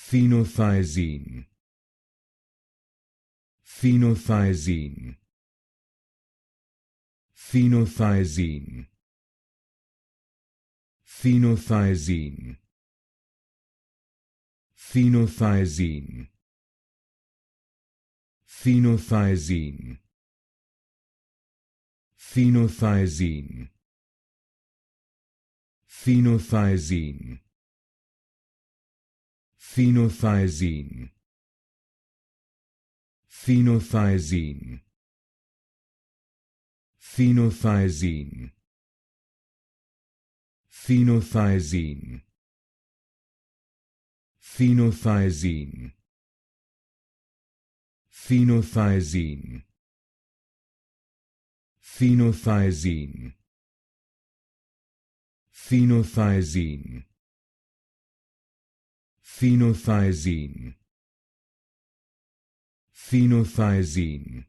Phenothiazine. Phenothiazine. Phenothiazine. Phenothiazine. Phenothiazine. Phenothiazine. Phenothiazine. Phenothiazine. Phenothiazine. Phenothiazine. Phenothiazine. Phenothiazine. Phenothiazine. Phenothiazine. Phenothiazine. Phenothiazine. Phenothiazine. Phenothiazine.